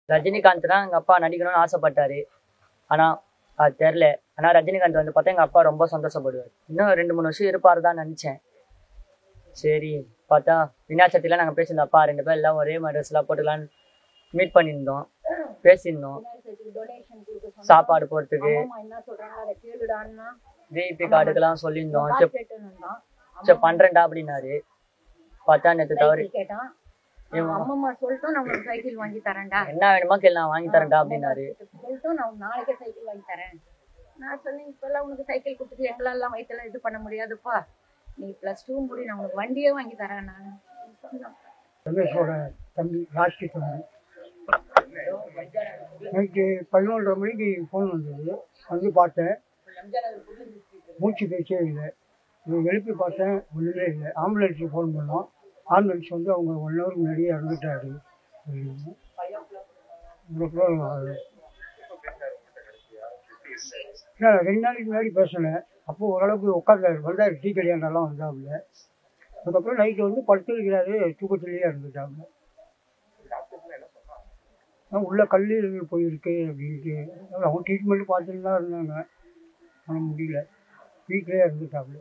ரஜினிகாந்த் தான் எங்கள் அப்பா நடிக்கணும்னு ஆசைப்பட்டாரு. ஆனால் அது தெரில. ஆனால் ரஜினிகாந்த் வந்து பார்த்தா எங்கள் அப்பா ரொம்ப சந்தோஷப்படுவார். இன்னும் 2-3 வருஷம் இருப்பார் தான் நினச்சேன். சரி பார்த்தா விநாயகத்தில் நாங்கள் பேசியிருந்தோம். அப்பா 2 பேர் எல்லாம் ஒரே மாதிரி ட்ரெஸ்லாம் போட்டுக்கலான்னு மீட் பண்ணியிருந்தோம், பேசியிருந்தோம். சாப்பாடு போகிறதுக்கு விஐபி கார்டுக்கெல்லாம் சொல்லியிருந்தோம். சரி பண்ணுறேன்டா அப்படின்னாரு. பார்த்தா நேற்று தவறு அம்மா சொல்லிட்டோம், நான் உங்களுக்கு சைக்கிள் வாங்கி தரேன்டா, என்ன வேணுமா கேள்வி நான் வாங்கி தரேன்டா அப்படின்னாரு. சொல்லிட்டோம், நான் நாளைக்கே சைக்கிள் வாங்கி தரேன். நான் சொன்னேன், இப்பெல்லாம் உனக்கு சைக்கிள் கொடுத்துட்டு எங்களெல்லாம் வயிற்றுல இது பண்ண முடியாதுப்பா, நீ +2 முடி, நான் உனக்கு வண்டியே வாங்கி தரேன். நான் சொன்னேன். ரமேஷோட தம்பி ராஷ்டி தம்பி நைட்டு 11:30 மணிக்கு ஃபோன் வந்தது. வந்து பார்த்தேன், மூச்சு பேச்சே இல்லை. எழுப்பி பார்த்தேன், ஒன்றுமே இல்லை. ஆம்புலன்ஸுக்கு ஃபோன் பண்ணோம். ஆம்புலன்ஸ் வந்து அவங்க 1 ஹவருக்கு முன்னாடியே இறந்துட்டாரு. இல்லை 2 நாளைக்கு முன்னாடி பேசினேன். அப்போது ஓரளவுக்கு உட்காந்தாரு, வந்தார், டீ கல்யாணம்லாம் வந்தாப்புல. அதுக்கப்புறம் நைட்டு வந்து படுத்துருக்கிறாரு, தூக்கத்திலேயே இறந்துட்டாப்புல. உள்ள கல்லீரல் போயிருக்கு அப்படின்ட்டு அவங்க ட்ரீட்மெண்ட் பார்த்துட்டு தான் இருந்தாங்க. பண்ண முடியல, வீட்டிலே இருந்துட்டாப்புல.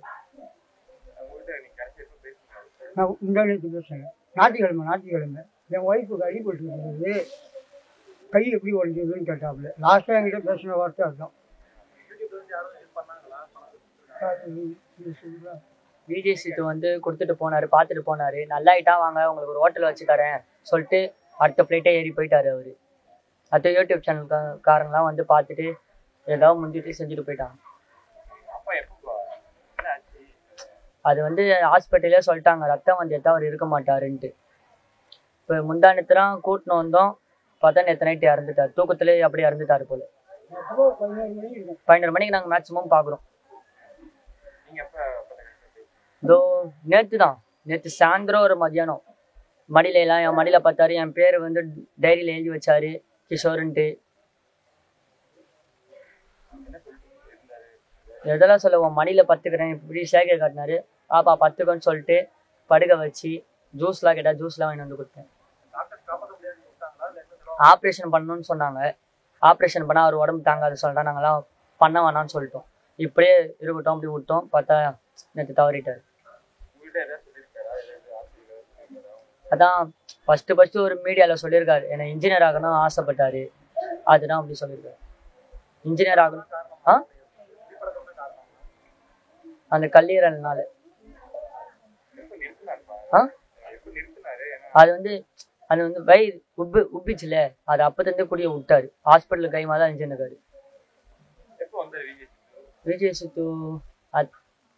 நான் நேற்று பேசுகிறேன், ஞாயிற்றுக்கிழமை என் ஒய்ஃபுக்கு அடிபட்டு இருந்தது, கை எப்படி உடஞ்சதுன்னு கேட்டாப்புல. லாஸ்ட்டாக என்கிட்ட பேசின வார்த்தை அதுதான். விஜய் சித்து வந்து கொடுத்துட்டு போனார், பார்த்துட்டு போனார். நல்லாயிட்டா வாங்க உங்களுக்கு ஒரு ஹோட்டல் வச்சு தரேன் சொல்லிட்டு அடுத்த ஃப்ளைட்டே ஏறி போயிட்டாரு அவர். அடுத்த யூடியூப் சேனல்காரங்களாம் வந்து பார்த்துட்டு ஏதாவது முடிஞ்சுட்டு செஞ்சுட்டு போயிட்டாங்க. அது வந்து ஹாஸ்பிட்டலே சொல்லிட்டாங்க, ரத்தம் வந்து எடுத்தால் அவர் இருக்க மாட்டாருன்ட்டு. இப்போ முந்தானத்துலாம் கூட்டின்னு வந்தோம், பார்த்தா நேற்று நைட்டு இறந்துட்டார். தூக்கத்திலே அப்படி இறந்துட்டார் போல. 11 மணிக்கு நாங்கள் மேக்ஸிமம் பார்க்குறோம். இதோ நேற்று சாயந்தரம் ஒரு மதியானம் மடியில எல்லாம் என் மடியில பார்த்தாரு. என் பேர் வந்து டைரியில எழுதி வச்சாரு, கிஷோருன்ட்டு. எதெல்லாம் சொல்ல, உன் மடியில பத்துக்கிறேன் இப்படி சேகை காட்டினாரு. பாப்பா பத்துக்கன்னு சொல்லிட்டு படுக்க வச்சு ஜூஸ்லாம் கேட்டா ஜூஸ்லாம் வாங்கி வந்து கொடுத்தேன். ஆப்ரேஷன் பண்ணணும்னு சொன்னாங்க. ஆப்ரேஷன் பண்ணால் அவர் உடம்பு தாங்காது சொல்லிட்டா நாங்களாம் பண்ண வேணாம்னு சொல்லிட்டோம். இப்படியே இருக்கட்டும் அப்படி விட்டோம். பார்த்தா நேற்று தவறிட்டார். அதான் ஃபஸ்ட்டு ஒரு மீடியாவில் சொல்லியிருக்காரு, என்னை இன்ஜினியர் ஆகணும் ஆசைப்பட்டாரு. அதுதான் அப்படி சொல்லியிருக்காரு, இன்ஜினியர் ஆகணும். அந்த கல்லீரல்னால. அது வந்து வயிறு உப்பிச்சுல, அது அப்பத்திலிருந்து கூடிய விட்டாரு. ஹாஸ்பிட்டல் கைமா தான் இருந்துருக்காரு. விஜய் சித்து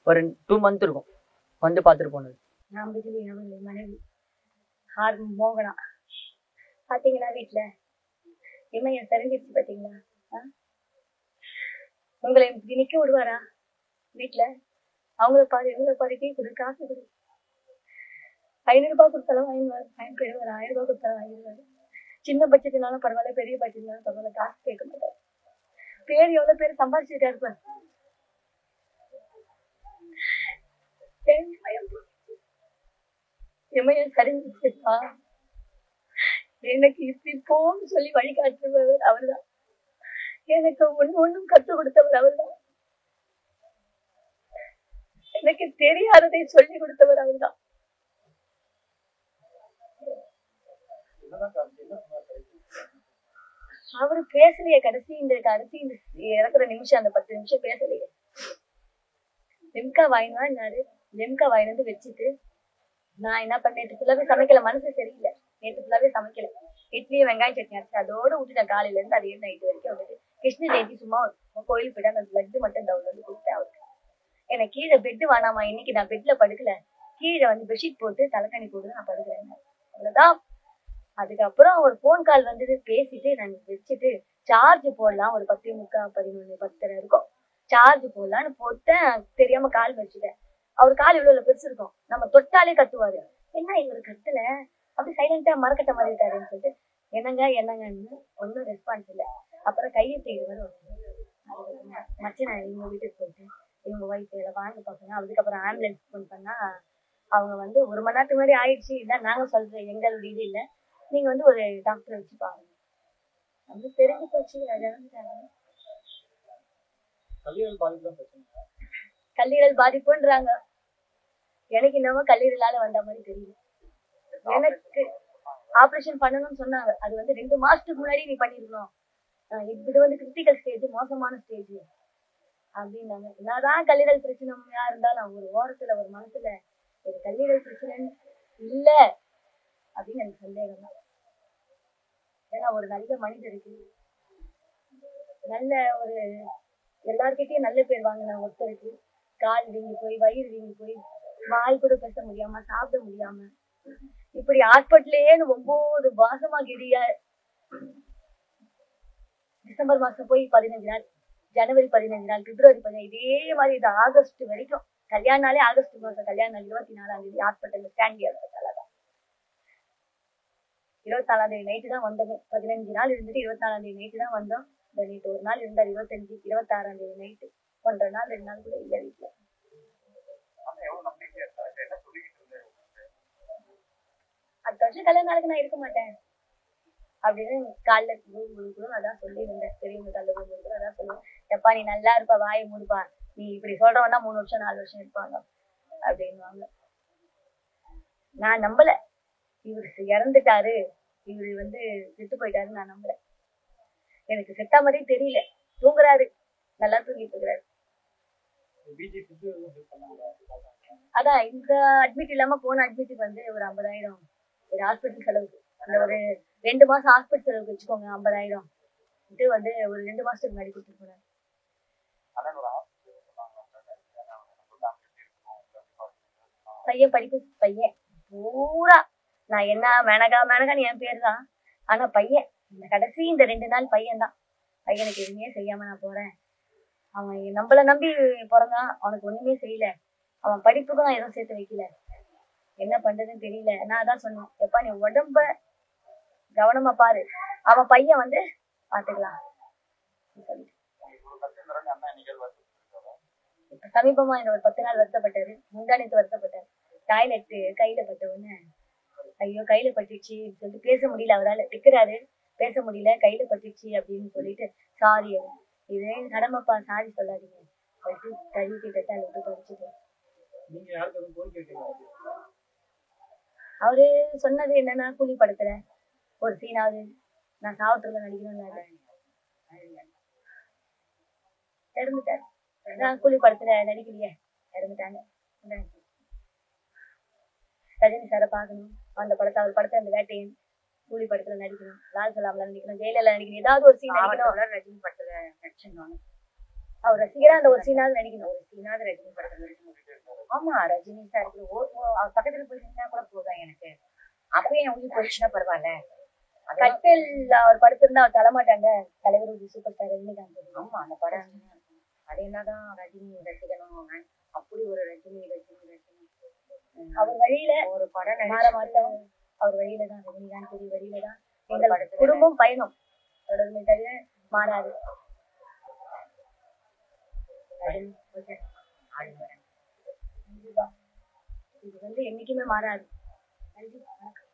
ஒரு 2 மந்த் இருக்கும் வந்து பார்த்துட்டு போனது. நான் மனைவி மோகனா பாத்தீங்களா, வீட்டுல இமையம் தெரிஞ்சிருச்சு பாத்தீங்களா? உங்களை இப்படி நிக்க விடுவாரா வீட்டுல? அவங்கள பாரு இவங்கள பாரு, டீ கொடு, காசு கொடு, 500 ரூபாய் கொடுத்தாலும் வாங்கிடுவாரு. 1000 ரூபாய் கொடுத்தாலும் வாங்கிடுவாரு. சின்ன பட்சத்தினாலும் பரவாயில்ல, பெரிய பட்சத்தினாலும் பரவாயில்ல, காசு கேட்க மாட்டாரு. பேர் எவ்வளவு பேர் சம்பாதிச்சுட்டா இருப்பாரு. இமையம் சரிஞ்சிச்சுப்பா, எனக்கு இப்படி போன்னு சொல்லி வழிகாட்டுறவர் அவர்தான். எனக்கு ஒண்ணும் கற்றுக் கொடுத்தவர் அவர்தான். எனக்கு தெரியாததை சொல்லி கொடுத்தவர் அவர்தான். அவரு பேசலையே கடைசி இந்த இறக்குற நிமிஷம், அந்த 10 நிமிஷம் பேசலையே. லிம்கா வாங்கினாரு. லிம்கா வாங்கிட்டு வச்சுட்டு நான் என்ன பண்ணேன், நேற்று ஃபுல்லாவே சமைக்கல, மனசு சரியில்லை. நேற்று ஃபுல்லாவே சமைக்கல, இட்லியும் வெங்காயம் சட்னி அரைச்சு அதோட விட்டுட்டேன். காலையில இருந்து அதே நைட்டு வரைக்கும் வந்துட்டு கிருஷ்ண ஜெயந்தி சும்மா கோயிலுக்கு போயிட்டு அந்த பிளட் மட்டும் டவுன் வந்து கொடுத்தேன் அவருக்கு. எனக்கு கீழே பெட்டு வேணாமா, இன்னைக்கு நான் பெட்ல படுக்கல, கீழே வந்து பெட்ஷீட் போட்டு தலைக்கணி போட்டு நான் படுக்கிறேன், அவ்வளவுதான். அதுக்கப்புறம் ஒரு போன் கால் வந்தது, பேசிட்டு நான் வச்சுட்டு சார்ஜ் போடலாம், ஒரு 10:45 11 10 இருக்கும், சார்ஜ் போடலான்னு போட்டேன். தெரியாம கால் வச்சுட்டேன். அவர் கால் இவ்வளவு பெருசு இருக்கும், நம்ம தொட்டாலே கத்துவாரு. என்ன இவரு கத்துல, அப்படி சைலண்டா மரக்கட்ட மாதிரி இருக்காருன்னு சொல்லிட்டு என்னங்கன்னு ஒன்னும் ரெஸ்பான்ஸ் இல்லை. அப்புறம் கையை தூக்கிட்டு மச்சனை இவங்க வீட்டுக்கு போயிட்டு இவங்க வயிற்று வாங்கி பார்க்கணும். அதுக்கப்புறம் ஆம்புலன்ஸ் ஃபோன் பண்ணா அவங்க வந்து 1 மணி நேரத்துக்கு முன்னாடி ஆயிடுச்சு, இல்லை நாங்க சொல்றோம் எங்களுடைய இது இல்லை, நீங்க வந்து ஒரு டாக்டரை வச்சு பாருங்க. நம்மளுக்கு தெரிஞ்சு போச்சு, இறந்துட்டாங்க. கல்லீரல் பாதிப்புன்றாங்க. எனக்கு என்னமோ கல்லீரலால வந்த மாதிரி தெரியல. எனக்கு ஆபரேஷன் பண்ணணும்னு சொன்னாங்க. அது வந்து 2 மாசத்துக்கு முன்னாடி நீ பண்ணிருக்கணும், இது வந்து கிரிட்டிக்கல் ஸ்டேஜ், மோசமான ஸ்டேஜ் அப்படின்னாங்க. என்னதான் கல்லீரல் பிரச்சனையா இருந்தாலும் ஒரு ஓரத்துல ஒரு மனசுல ஒரு கல்லீரல் பிரச்சனை இல்ல அப்படின்னு எனக்கு சந்தேகம் தான். ஏன்னா ஒரு நல்ல மனிதருக்கு, நல்ல ஒரு எல்லார்கிட்டயும் நல்ல பேர் வாங்கின ஒருத்தருக்கு கால் வீங்கி போய், வயிறு வீங்கி போய், வாய் கூட பேச முடியாம, சாப்பிட முடியாம, இப்படி ஹாஸ்பிட்டலே 9 மாசமா கிடிய, டிசம்பர் மாசம் போய் 15 நாள், ஜனவரி 15 நாள், பிப்ரவரி 15, இதே மாதிரி இது ஆகஸ்ட் வரைக்கும். கல்யாண நாளே ஆகஸ்ட் மாசம், கல்யாண நாள் 24ஆம் தேதி ஹாஸ்பிட்டல் ஸ்டாண்ட் 24ஆம் தேதி நைட்டு தான் வந்தோம். 15 நாள் இருந்துட்டு 24ஆம் தேதி நைட்டு தான் வந்தோம். நேற்று ஒரு நாள் இருந்தார், 25, 26ஆம் தேதி நைட்டு. 1.5 நாள் 2 நாள் கூட இல்ல வீட்டுல. அடுத்த வருஷம் கல்யாண நாளுக்கு நான் இருக்க மாட்டேன் அப்படின்னு காலைல கூட அதான் சொல்லி இருந்தேன். பெரியவங்க காலைல கூட அதான் சொல்லுவேன், எப்பா நீ நல்லா இருப்பா, வாயை மூடுப்பா, நீ இப்படி சொல்றவன்னா 3 வருஷம் 4 வருஷம் இருப்பாங்க அப்படின்வாங்க. நான் நம்பல, இவரு இறந்துட்டாரு, இவரு வந்து செத்து போயிட்டாரு, நான் நம்பல. எனக்கு செத்தா மாதிரி தெரியல, தூங்குறாரு, நல்லா தூங்கிட்டு இருக்கிறாரு. அதான் இந்த அட்மிட் இல்லாம போன அட்மிட்டுக்கு வந்து ஒரு 50,000 ஒரு ஹாஸ்பிட்டல் செலவுக்கு, அந்த ஒரு 2 மாசம் ஹாஸ்பிட்டல் செலவுக்கு வச்சுக்கோங்க 50,000. இது வந்து ஒரு 2 மாசத்துக்கு முன்னாடி கொடுத்துட்டு போனாரு. பையன் படிப்பு, பையன் பூரா நான் என்ன மேனகான்னு என் பேரு தான். ஆனா பையன் இந்த கடைசி இந்த 2 நாள் பையன் தான். பையனுக்கு எதுவுமே செய்யாம நான் போறேன். அவன் நம்மள நம்பி பிறந்தான், அவனுக்கு ஒண்ணுமே செய்யல. அவன் படிப்புக்கும் நான் எதுவும் சேர்த்து வைக்கல. என்ன பண்றதுன்னு தெரியல. நான் அதான் சொன்னேன், எப்பா நீ உடம்ப கவனமா பாரு, அவன் பையன் வந்து பாத்துக்கலாம். சமீபமா இந்த ஒரு 10 நாள் வருத்தப்பட்டாரு, முந்தானத்து வருத்தப்பட்டாரு. டாய்லெட் கையில பட்ட உடனே, ஐயோ கையில பட்டுச்சு சொல்லிட்டு பேச முடியல, அவரால் திக்குறாரு, பேச முடியல, கையில பட்டுச்சு அப்படின்னு சொல்லிட்டு சாரி, இதே கடமைப்பா, சாரி சொல்லாதீங்க கழுவிட்டு தட்டால விட்டு படிச்சுட்டு. அவரு சொன்னது என்னன்னா, கூலி படத்துல ஒரு சீனாவது நான் சாவத்துல நடிக்கணும்னாரு, இறந்துட்டாரு. நான் கூலி படத்துல நடிக்கலையே, இறந்துட்டாங்க. ரஜினி சாரை பார்க்கணும், அந்த படத்தை, அவர் படத்தை அந்த வேட்டையன், கூலி படத்துல நடிக்கணும், லால் சலாம்ல நடிக்கணும், ஜெயிலர்ல நடிக்கணும், ஏதாவது ஒரு சீன் நடிக்கணும். ரஜினி படத்துல நடிச்சோம், அவர் ரசிகரா அந்த ஒரு சீனாவது நடிக்கணும், ஒரு சீனாவது ரஜினி படத்துல நடிக்கணும். ஆமா, ரஜினி சார் பக்கத்துல போயிருந்தா கூட போதும் எனக்கு, அப்பயும் என் உயிர் போயிடுச்சுன்னா பரவாயில்ல. கட்டில் அவர் படுத்திருந்தா அவர் தரமாட்டாங்க, தலைவர் சூப்பர் ஸ்டார் ரஜினிகாந்த். ஆமா, அந்த படம் அது என்னதான் ரஜினி ரசிக்கணும், அப்படி ஒரு ரஜினி அவர் வழியில ஒரு படம் மாற மாட்டோம். அவர் வழியில தான், ரஜினிகாந்த் வழியில தான் எங்கள் குடும்பம் பயணம் தொடர்ந்து தவிர மாறாது. இது வந்து என்னைக்குமே மாறாது. நன்றி, வணக்கம்.